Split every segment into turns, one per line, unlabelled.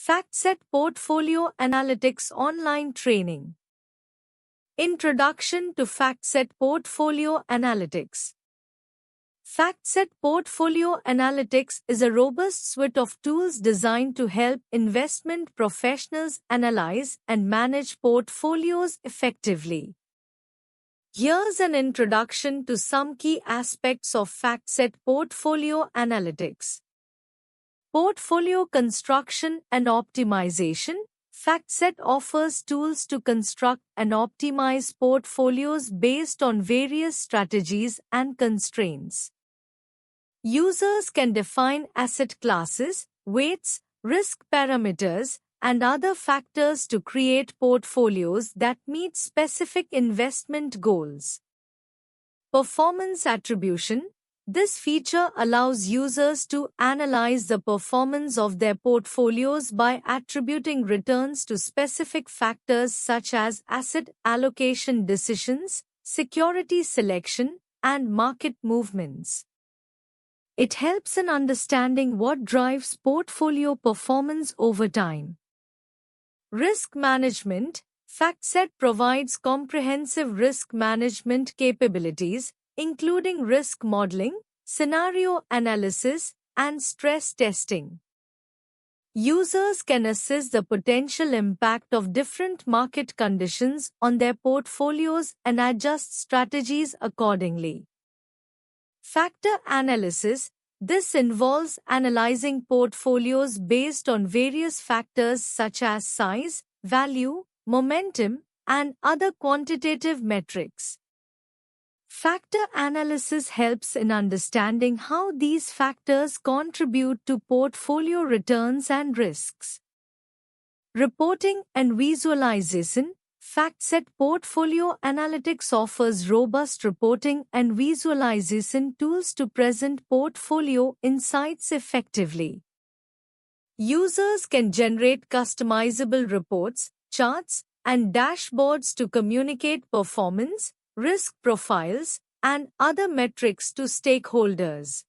FactSet Portfolio Analytics Online Training. Introduction to FactSet Portfolio Analytics. FactSet Portfolio Analytics is a robust suite of tools designed to help investment professionals analyze and manage portfolios effectively. Here's an introduction to some key aspects of FactSet Portfolio Analytics. Portfolio construction and optimization. FactSet offers tools to construct and optimize portfolios based on various strategies and constraints. Users can define asset classes, weights, risk parameters, and other factors to create portfolios that meet specific investment goals. Performance attribution. This feature allows users to analyze the performance of their portfolios by attributing returns to specific factors such as asset allocation decisions, security selection, and market movements. It helps in understanding what drives portfolio performance over time. Risk management. FactSet provides comprehensive risk management capabilities, including risk modeling, scenario analysis, and stress testing. Users can assess the potential impact of different market conditions on their portfolios and adjust strategies accordingly. Factor analysis. This involves analyzing portfolios based on various factors such as size, value, momentum, and other quantitative metrics. Factor analysis helps in understanding how these factors contribute to portfolio returns and risks. Reporting and visualization. FactSet Portfolio Analytics offers robust reporting and visualization tools to present portfolio insights effectively. Users can generate customizable reports, charts, and dashboards to communicate performance, risk profiles, and other metrics to stakeholders.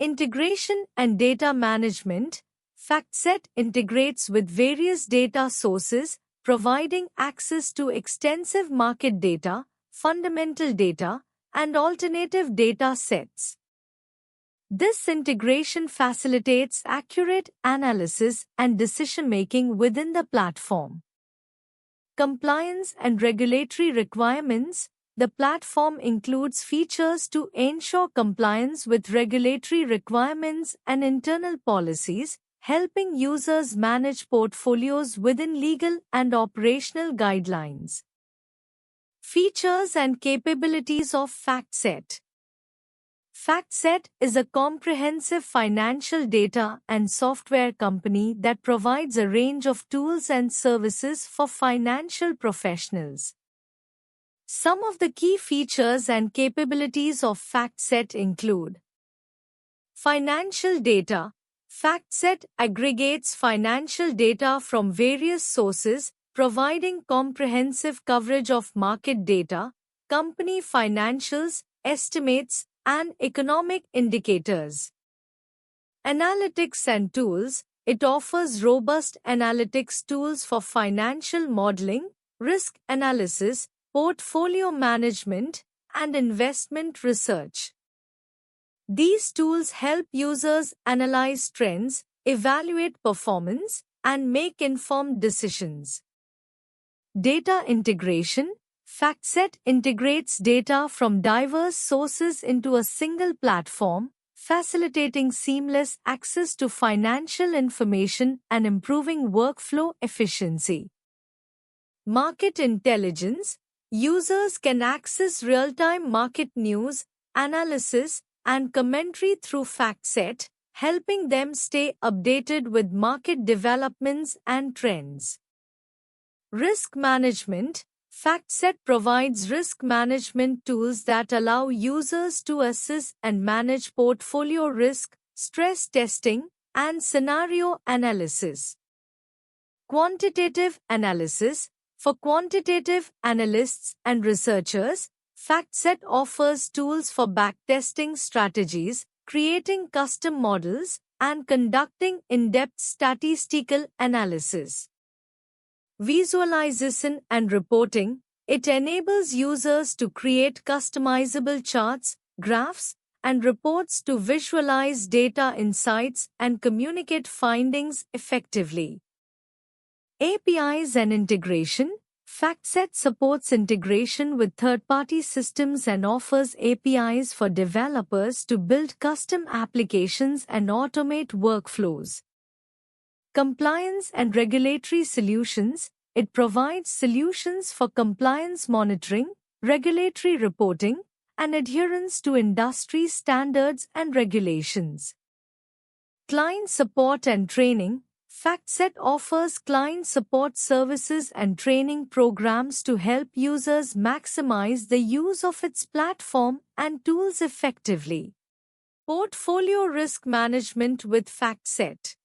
Integration and data management. FactSet integrates with various data sources, providing access to extensive market data, fundamental data, and alternative data sets. This integration facilitates accurate analysis and decision-making within the platform. Compliance and regulatory requirements. The platform includes features to ensure compliance with regulatory requirements and internal policies, helping users manage portfolios within legal and operational guidelines. Features and capabilities of FactSet. FactSet is a comprehensive financial data and software company that provides a range of tools and services for financial professionals. Some of the key features and capabilities of FactSet include: financial data. FactSet aggregates financial data from various sources, providing comprehensive coverage of market data, company financials, estimates, and economic indicators. Analytics and tools. It offers robust analytics tools for financial modeling, risk analysis, portfolio management, and investment research. These tools help users analyze trends, evaluate performance, and make informed decisions. Data integration. FactSet integrates data from diverse sources into a single platform, facilitating seamless access to financial information and improving workflow efficiency. Market intelligence. Users can access real-time market news, analysis, and commentary through FactSet, helping them stay updated with market developments and trends. Risk management. FactSet provides risk management tools that allow users to assess and manage portfolio risk, stress testing, and scenario analysis. Quantitative analysis. For quantitative analysts and researchers, FactSet offers tools for backtesting strategies, creating custom models, and conducting in-depth statistical analysis. Visualization and reporting. It enables users to create customizable charts, graphs, and reports to visualize data insights and communicate findings effectively. APIs and integration. FactSet supports integration with third-party systems and offers APIs for developers to build custom applications and automate workflows. Compliance and regulatory solutions. It provides solutions for compliance monitoring, regulatory reporting, and adherence to industry standards and regulations. Client support and training. FactSet offers client support services and training programs to help users maximize the use of its platform and tools effectively. Portfolio risk management with FactSet.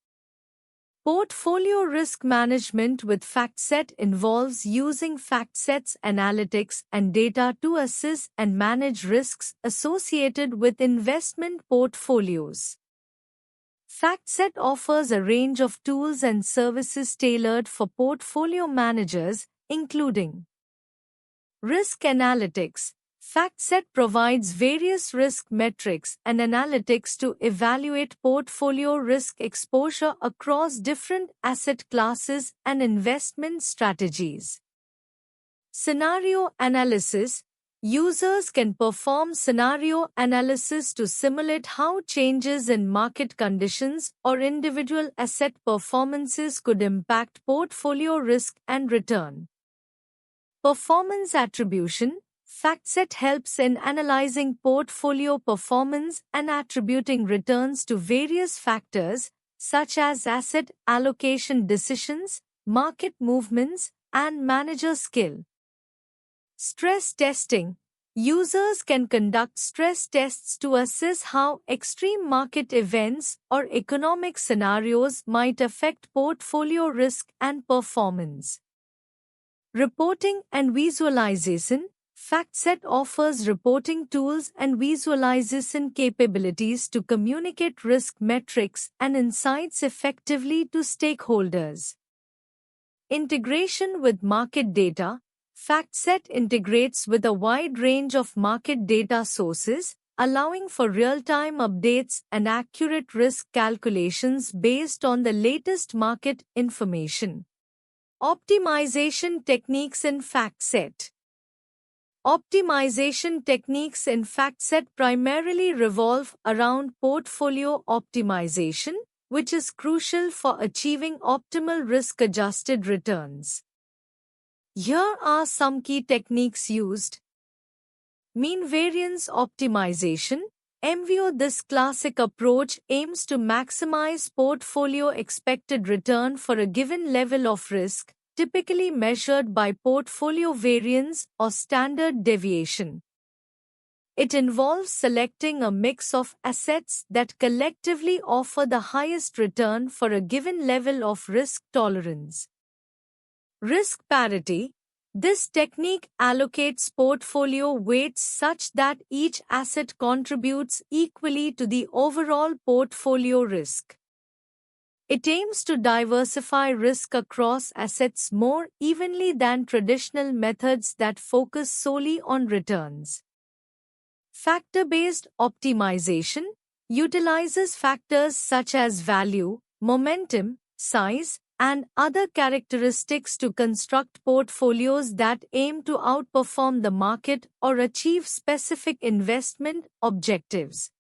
Portfolio risk management with FactSet involves using FactSet's analytics and data to assess and manage risks associated with investment portfolios. FactSet offers a range of tools and services tailored for portfolio managers, including risk analytics. FactSet provides various risk metrics and analytics to evaluate portfolio risk exposure across different asset classes and investment strategies. Scenario analysis. Users can perform scenario analysis to simulate how changes in market conditions or individual asset performances could impact portfolio risk and return. Performance attribution. FactSet helps in analyzing portfolio performance and attributing returns to various factors, such as asset allocation decisions, market movements, and manager skill. Stress testing. Users can conduct stress tests to assess how extreme market events or economic scenarios might affect portfolio risk and performance. Reporting and visualization. FactSet offers reporting tools and visualization capabilities to communicate risk metrics and insights effectively to stakeholders. Integration with market data. FactSet integrates with a wide range of market data sources, allowing for real-time updates and accurate risk calculations based on the latest market information. Optimization techniques in FactSet. Optimization techniques in FactSet primarily revolve around portfolio optimization, which is crucial for achieving optimal risk-adjusted returns. Here are some key techniques used. Mean variance optimization. MVO. This classic approach aims to maximize portfolio expected return for a given level of risk, typically measured by portfolio variance or standard deviation. It involves selecting a mix of assets that collectively offer the highest return for a given level of risk tolerance. Risk parity. This technique allocates portfolio weights such that each asset contributes equally to the overall portfolio risk. It aims to diversify risk across assets more evenly than traditional methods that focus solely on returns. Factor-based optimization utilizes factors such as value, momentum, size, and other characteristics to construct portfolios that aim to outperform the market or achieve specific investment objectives.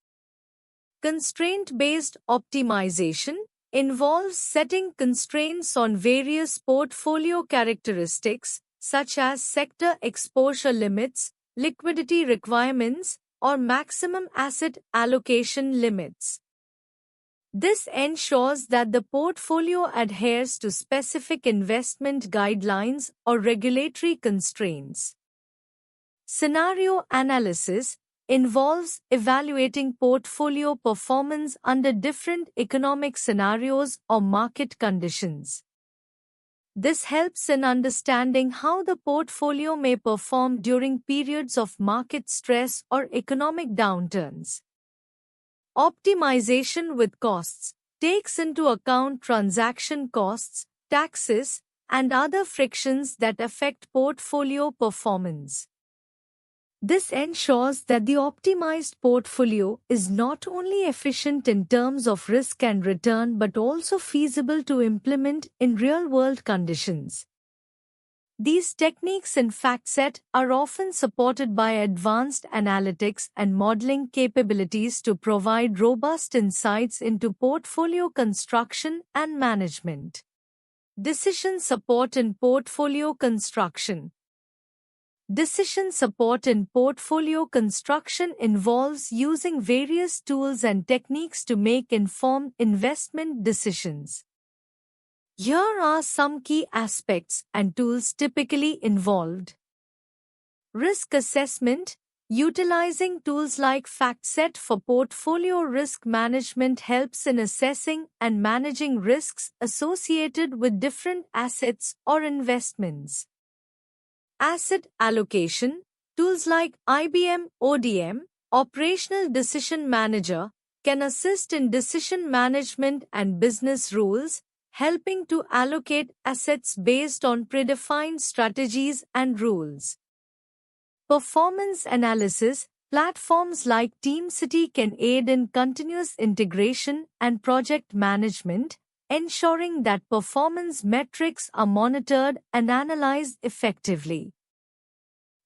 Constraint-based optimization involves setting constraints on various portfolio characteristics, such as sector exposure limits, liquidity requirements, or maximum asset allocation limits. This ensures that the portfolio adheres to specific investment guidelines or regulatory constraints. Scenario analysis involves evaluating portfolio performance under different economic scenarios or market conditions. This helps in understanding how the portfolio may perform during periods of market stress or economic downturns. Optimization with costs. takes into account transaction costs, taxes, and other frictions that affect portfolio performance. This ensures that the optimized portfolio is not only efficient in terms of risk and return but also feasible to implement in real-world conditions. These techniques in FactSet are often supported by advanced analytics and modeling capabilities to provide robust insights into portfolio construction and management. Decision support in portfolio construction. Decision support in portfolio construction involves using various tools and techniques to make informed investment decisions. Here are some key aspects and tools typically involved. Risk assessment. Utilizing tools like FactSet for portfolio risk management helps in assessing and managing risks associated with different assets or investments. Asset allocation. Tools like IBM ODM, Operational Decision Manager, can assist in decision management and business rules, helping to allocate assets based on predefined strategies and rules. Performance analysis. Platforms like TeamCity can aid in continuous integration and project management, ensuring that performance metrics are monitored and analyzed effectively.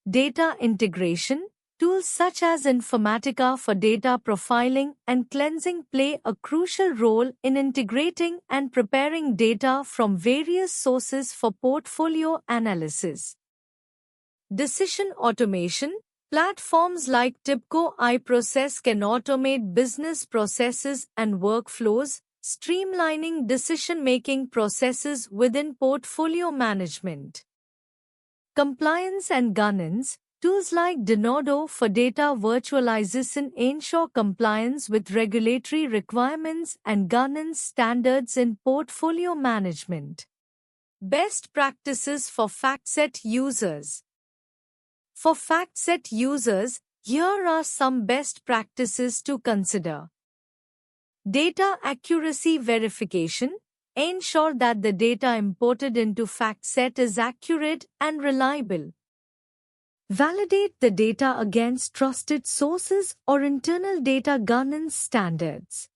Data integration. Tools such as Informatica for data profiling and cleansing play a crucial role in integrating and preparing data from various sources for portfolio analysis. Decision automation. Platforms like TIBCO iProcess can automate business processes and workflows, streamlining decision-making processes within portfolio management. Compliance and governance. Tools like Denodo for data virtualization ensure compliance with regulatory requirements and governance standards in portfolio management. Best practices for FactSet users. For FactSet users, here are some best practices to consider. Data accuracy verification. Ensure that the data imported into FactSet is accurate and reliable. Validate the data against trusted sources or internal data governance standards.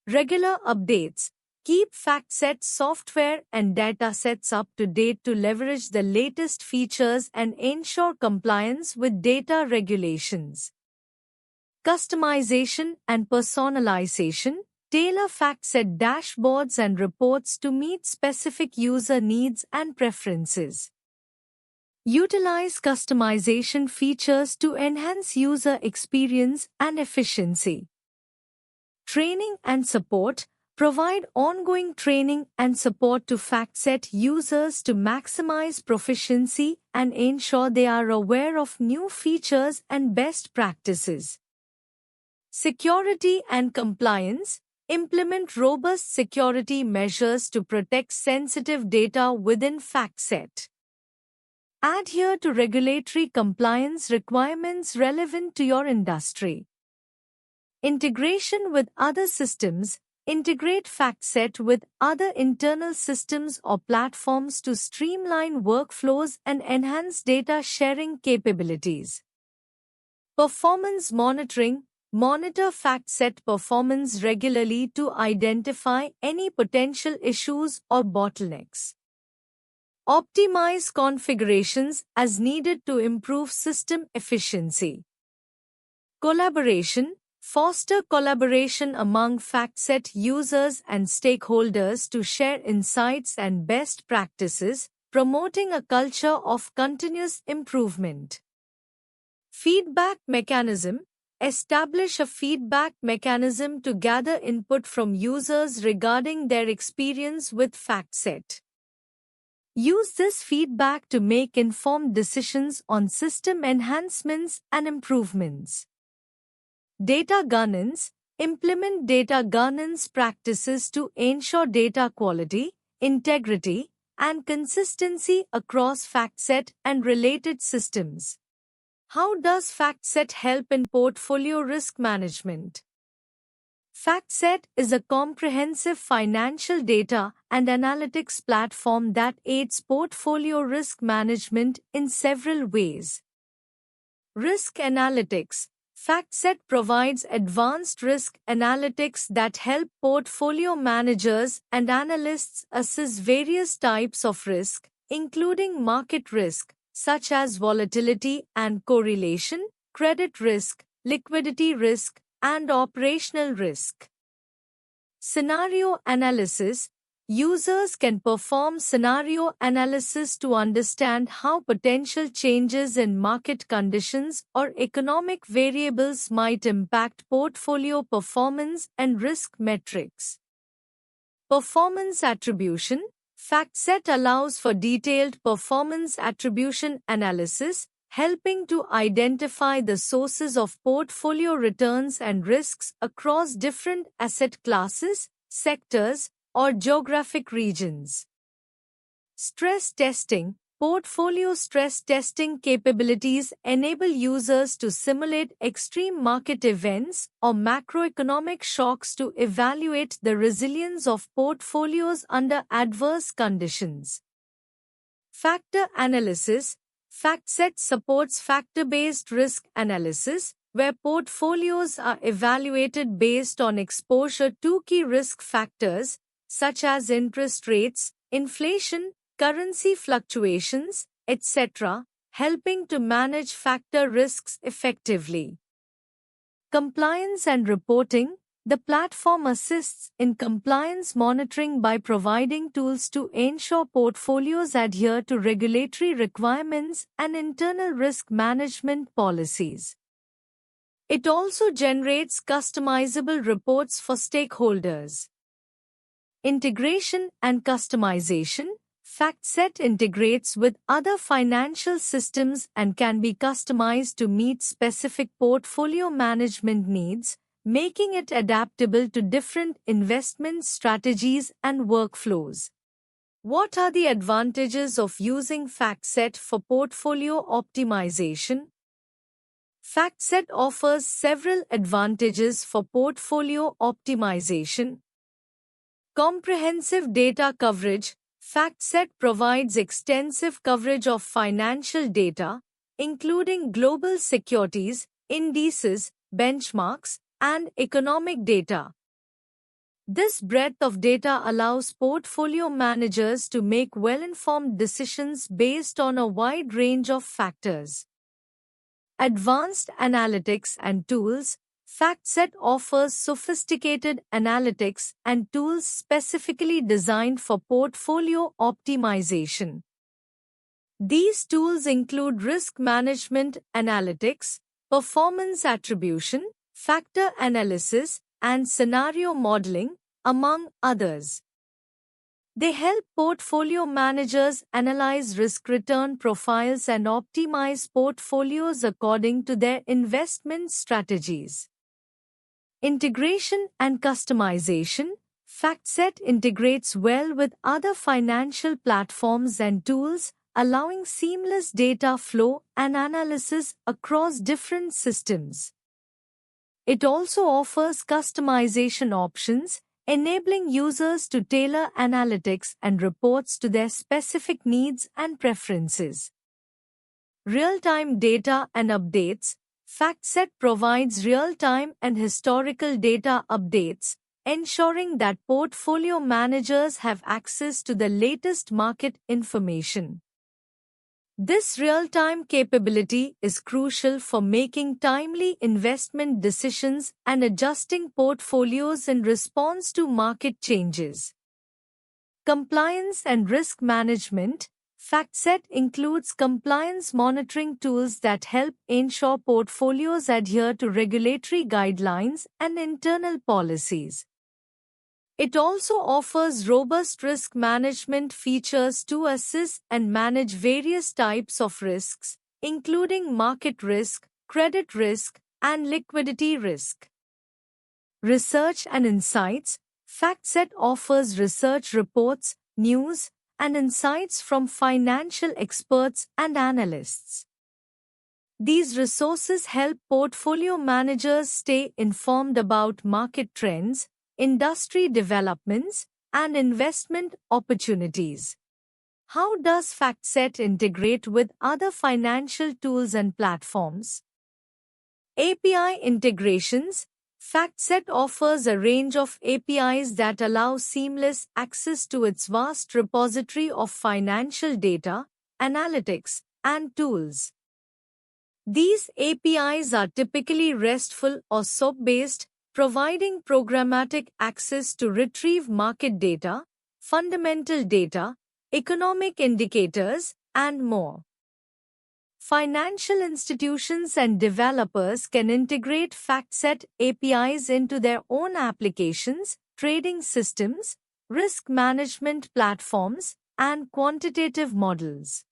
Regular updates. Keep FactSet software and datasets up to date to leverage the latest features and ensure compliance with data regulations. Customization and personalization. Tailor FactSet dashboards and reports to meet specific user needs and preferences. Utilize customization features to enhance user experience and efficiency. Training and support. Provide ongoing training and support to FactSet users to maximize proficiency and ensure they are aware of new features and best practices. Security and compliance. Implement robust security measures to protect sensitive data within FactSet. Adhere to regulatory compliance requirements relevant to your industry. Integration with other systems. Integrate FactSet with other internal systems or platforms to streamline workflows and enhance data sharing capabilities. Performance monitoring. Monitor FactSet performance regularly to identify any potential issues or bottlenecks. Optimize configurations as needed to improve system efficiency. Collaboration. Foster collaboration among FactSet users and stakeholders to share insights and best practices, promoting a culture of continuous improvement. Feedback mechanism. Establish a feedback mechanism to gather input from users regarding their experience with FactSet. Use this feedback to make informed decisions on system enhancements and improvements. Data governance. Implement data governance practices to ensure data quality, integrity, and consistency across FactSet and related systems. How does FactSet help in portfolio risk management? FactSet is a comprehensive financial data and analytics platform that aids portfolio risk management in several ways. Risk analytics. FactSet provides advanced risk analytics that help portfolio managers and analysts assess various types of risk, including market risk, such as volatility and correlation, credit risk, liquidity risk, and operational risk. Scenario analysis. Users can perform scenario analysis to understand how potential changes in market conditions or economic variables might impact portfolio performance and risk metrics. Performance attribution. FactSet allows for detailed performance attribution analysis, helping to identify the sources of portfolio returns and risks across different asset classes, sectors, or geographic regions. Stress testing. Portfolio stress testing capabilities enable users to simulate extreme market events or macroeconomic shocks to evaluate the resilience of portfolios under adverse conditions. Factor analysis. FactSet supports factor-based risk analysis, where portfolios are evaluated based on exposure to key risk factors, such as interest rates, inflation, currency fluctuations, etc., helping to manage factor risks effectively. Compliance and reporting. The platform assists in compliance monitoring by providing tools to ensure portfolios adhere to regulatory requirements and internal risk management policies. It also generates customizable reports for stakeholders. Integration and customization. FactSet integrates with other financial systems and can be customized to meet specific portfolio management needs, making it adaptable to different investment strategies and workflows. What are the advantages of using FactSet for portfolio optimization? FactSet offers several advantages for portfolio optimization. Comprehensive data coverage. FactSet provides extensive coverage of financial data, including global securities, indices, benchmarks, and economic data. This breadth of data allows portfolio managers to make well-informed decisions based on a wide range of factors. Advanced analytics and tools. FactSet offers sophisticated analytics and tools specifically designed for portfolio optimization. These tools include risk management analytics, performance attribution, factor analysis, and scenario modeling, among others. They help portfolio managers analyze risk-return profiles and optimize portfolios according to their investment strategies. Integration and customization. FactSet integrates well with other financial platforms and tools, allowing seamless data flow and analysis across different systems. It also offers customization options, enabling users to tailor analytics and reports to their specific needs and preferences. Real-time data and updates. FactSet provides real-time and historical data updates, ensuring that portfolio managers have access to the latest market information. This real-time capability is crucial for making timely investment decisions and adjusting portfolios in response to market changes. Compliance and risk management. FactSet includes compliance monitoring tools that help ensure portfolios adhere to regulatory guidelines and internal policies. It also offers robust risk management features to assess and manage various types of risks, including market risk, credit risk, and liquidity risk. Research and insights. FactSet offers research reports, news, and insights from financial experts and analysts. These resources help portfolio managers stay informed about market trends, industry developments, and investment opportunities. How does FactSet integrate with other financial tools and platforms? API integrations. FactSet offers a range of APIs that allow seamless access to its vast repository of financial data, analytics, and tools. These APIs are typically RESTful or SOAP-based, providing programmatic access to retrieve market data, fundamental data, economic indicators, and more. Financial institutions and developers can integrate FactSet APIs into their own applications, trading systems, risk management platforms, and quantitative models.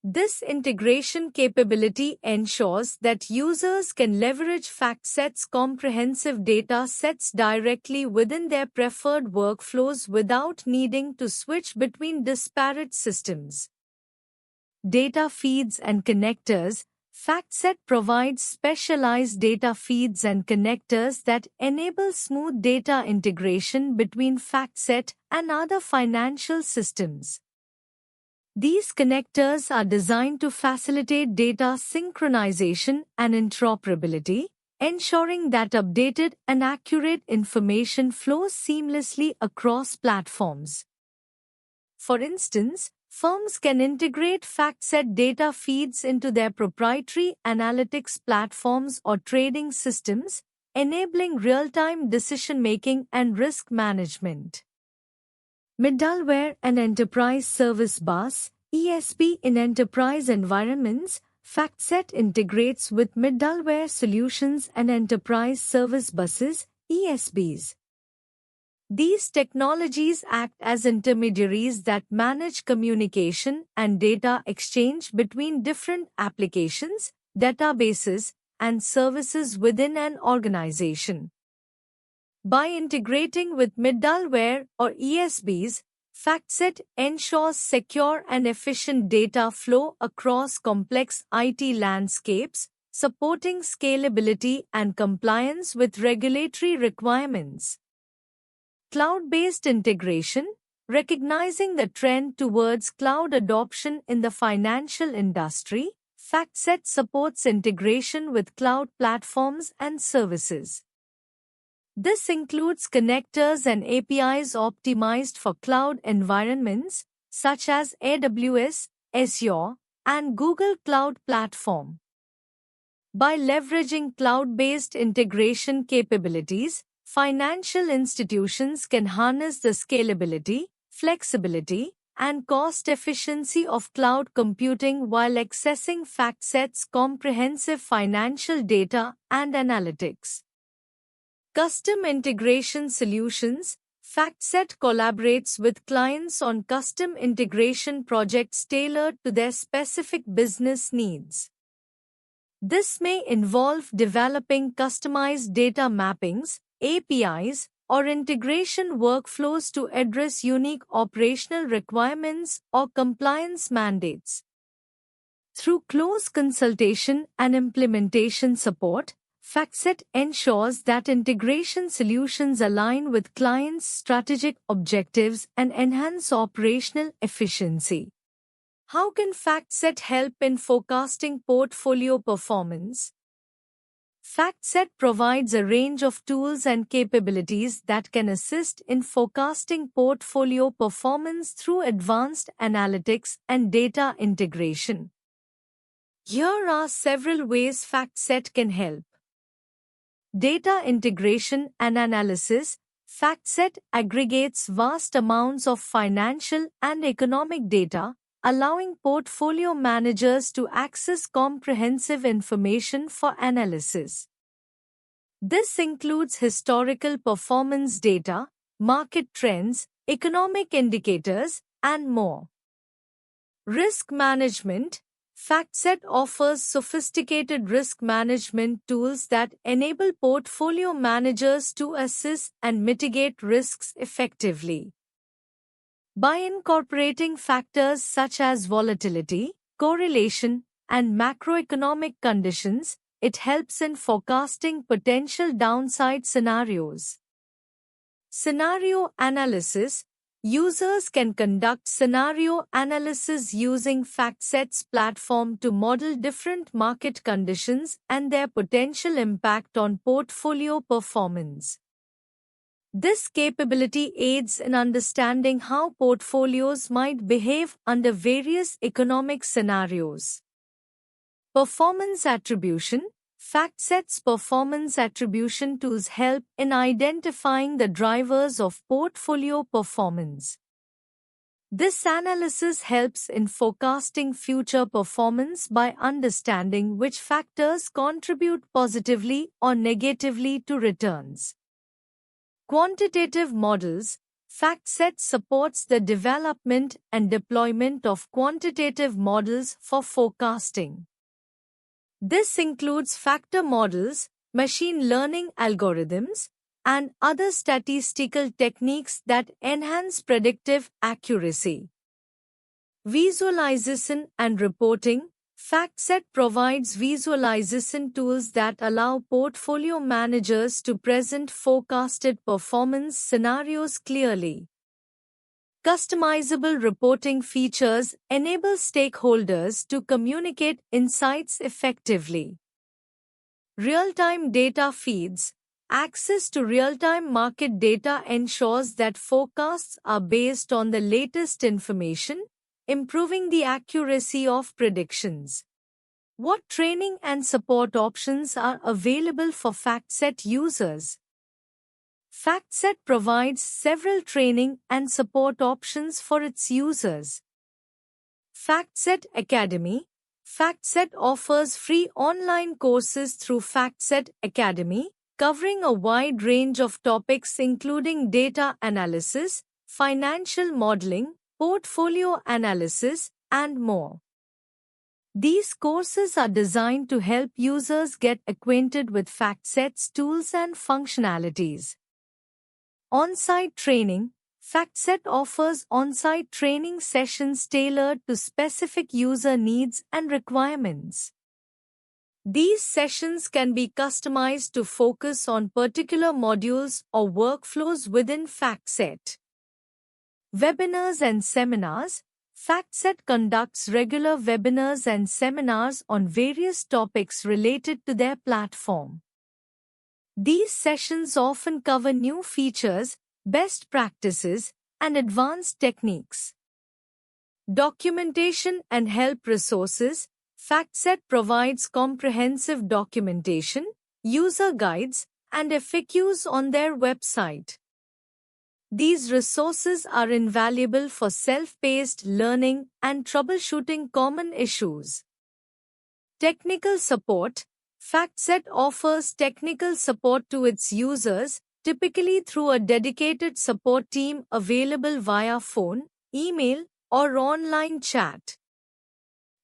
This integration capability ensures that users can leverage FactSet's comprehensive data sets directly within their preferred workflows without needing to switch between disparate systems. Data feeds and connectors. FactSet provides specialized data feeds and connectors that enable smooth data integration between FactSet and other financial systems. These connectors are designed to facilitate data synchronization and interoperability, ensuring that updated and accurate information flows seamlessly across platforms. For instance, firms can integrate FactSet data feeds into their proprietary analytics platforms or trading systems, enabling real-time decision-making and risk management. Middleware and Enterprise Service Bus (ESB) in enterprise environments. FactSet integrates with middleware solutions and enterprise service buses (ESBs). These technologies act as intermediaries that manage communication and data exchange between different applications, databases, and services within an organization. By integrating with middleware or ESBs, FactSet ensures secure and efficient data flow across complex IT landscapes, supporting scalability and compliance with regulatory requirements. Cloud-based integration. Recognizing the trend towards cloud adoption in the financial industry, FactSet supports integration with cloud platforms and services. This includes connectors and APIs optimized for cloud environments such as AWS, Azure, and Google Cloud Platform. By leveraging cloud-based integration capabilities, financial institutions can harness the scalability, flexibility, and cost efficiency of cloud computing while accessing FactSet's comprehensive financial data and analytics. Custom integration solutions. FactSet collaborates with clients on custom integration projects tailored to their specific business needs. This may involve developing customized data mappings, APIs, or integration workflows to address unique operational requirements or compliance mandates. Through close consultation and implementation support, FactSet ensures that integration solutions align with clients' strategic objectives and enhance operational efficiency. How can FactSet help in forecasting portfolio performance? FactSet provides a range of tools and capabilities that can assist in forecasting portfolio performance through advanced analytics and data integration. Here are several ways FactSet can help. Data integration and analysis. FactSet aggregates vast amounts of financial and economic data, allowing portfolio managers to access comprehensive information for analysis. This includes historical performance data, market trends, economic indicators, and more. Risk management. FactSet offers sophisticated risk management tools that enable portfolio managers to assess and mitigate risks effectively. By incorporating factors such as volatility, correlation, and macroeconomic conditions. It helps in forecasting potential downside scenarios. Scenario analysis. Users can conduct scenario analysis using FactSet's platform to model different market conditions and their potential impact on portfolio performance. This capability aids in understanding how portfolios might behave under various economic scenarios. Performance attribution. FactSet's performance attribution tools help in identifying the drivers of portfolio performance. This analysis helps in forecasting future performance by understanding which factors contribute positively or negatively to returns. Quantitative models. FactSet supports the development and deployment of quantitative models for forecasting. This includes factor models, machine learning algorithms, and other statistical techniques that enhance predictive accuracy. Visualization and reporting. FactSet provides visualization tools that allow portfolio managers to present forecasted performance scenarios clearly. Customizable reporting features enable stakeholders to communicate insights effectively. Real-time data feeds. Access to real-time market data ensures that forecasts are based on the latest information, improving the accuracy of predictions. What training and support options are available for FactSet users? FactSet provides several training and support options for its users. FactSet Academy. FactSet offers free online courses through FactSet Academy, covering a wide range of topics including data analysis, financial modeling, portfolio analysis, and more. These courses are designed to help users get acquainted with FactSet's tools and functionalities. On-site training. FactSet offers on-site training sessions tailored to specific user needs and requirements. These sessions can be customized to focus on particular modules or workflows within FactSet. Webinars and seminars. FactSet conducts regular webinars and seminars on various topics related to their platform. These sessions often cover new features, best practices, and advanced techniques. Documentation and help resources. FactSet provides comprehensive documentation, user guides, and FAQs on their website. These resources are invaluable for self-paced learning and troubleshooting common issues. Technical support. FactSet offers technical support to its users, typically through a dedicated support team available via phone, email, or online chat.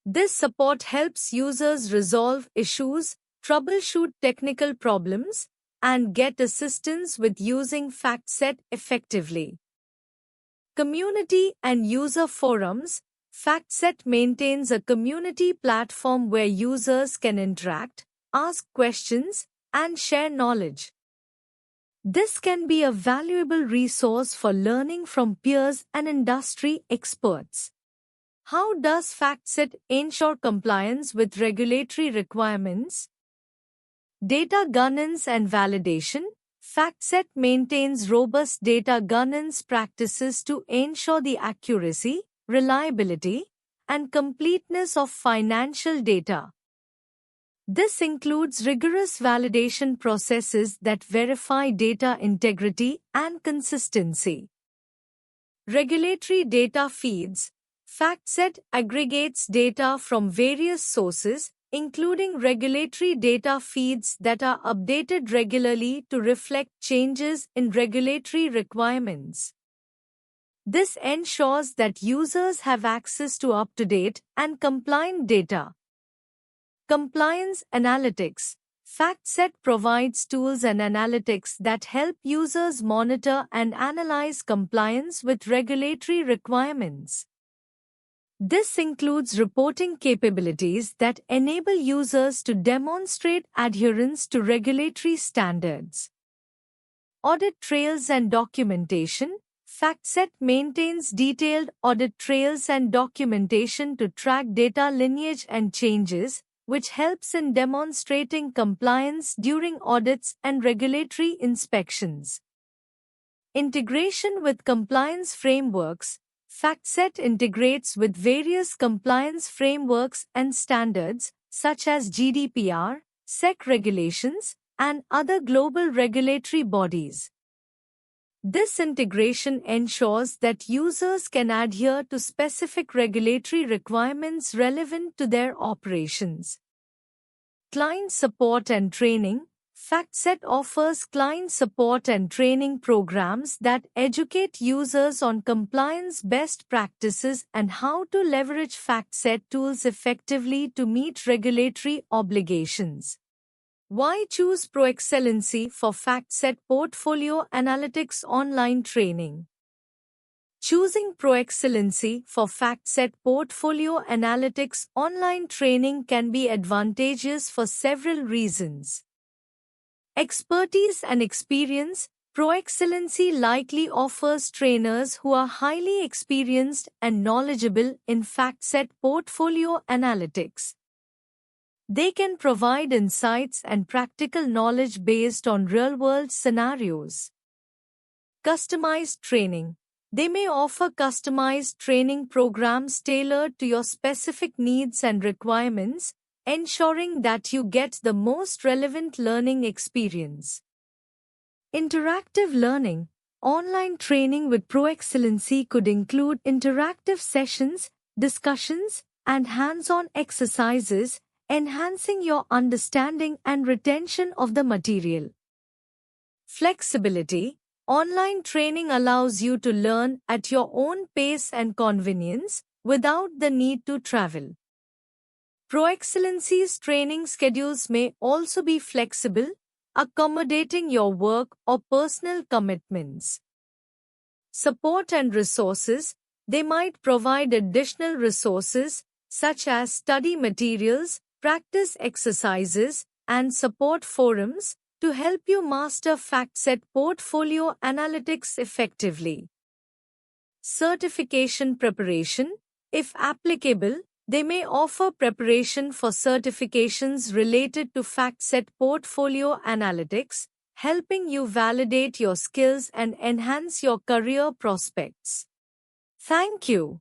This support helps users resolve issues, troubleshoot technical problems, and get assistance with using FactSet effectively. Community and user forums. FactSet maintains a community platform where users can interact, ask questions, and share knowledge. This can be a valuable resource for learning from peers and industry experts. How does FactSet ensure compliance with regulatory requirements? Data governance and validation. FactSet maintains robust data governance practices to ensure the accuracy, reliability, and completeness of financial data. This includes rigorous validation processes that verify data integrity and consistency. Regulatory data feeds. FactSet aggregates data from various sources, including regulatory data feeds that are updated regularly to reflect changes in regulatory requirements. This ensures that users have access to up-to-date and compliant data. Compliance analytics. FactSet provides tools and analytics that help users monitor and analyze compliance with regulatory requirements. This includes reporting capabilities that enable users to demonstrate adherence to regulatory standards. Audit trails and documentation. FactSet maintains detailed audit trails and documentation to track data lineage and changes, which helps in demonstrating compliance during audits and regulatory inspections. Integration with compliance frameworks. FactSet integrates with various compliance frameworks and standards, such as GDPR, SEC regulations, and other global regulatory bodies. This integration ensures that users can adhere to specific regulatory requirements relevant to their operations. Client support and training. FactSet offers client support and training programs that educate users on compliance best practices and how to leverage FactSet tools effectively to meet regulatory obligations. Why choose ProExcellency for FactSet Portfolio Analytics online training? Choosing ProExcellency for FactSet Portfolio Analytics online training can be advantageous for several reasons. Expertise and experience. ProExcellency likely offers trainers who are highly experienced and knowledgeable in FactSet Portfolio Analytics. They can provide insights and practical knowledge based on real-world scenarios. Customized training. They may offer customized training programs tailored to your specific needs and requirements, ensuring that you get the most relevant learning experience. Interactive learning. Online training with ProExcellency could include interactive sessions, discussions, and hands-on exercises, enhancing your understanding and retention of the material. Flexibility. Online training allows you to learn at your own pace and convenience without the need to travel. ProExcellency's training schedules may also be flexible, accommodating your work or personal commitments. Support and resources. They might provide additional resources such as study materials, practice exercises, and support forums to help you master FactSet Portfolio Analytics effectively. Certification preparation. If applicable, they may offer preparation for certifications related to FactSet Portfolio Analytics, helping you validate your skills and enhance your career prospects. Thank you.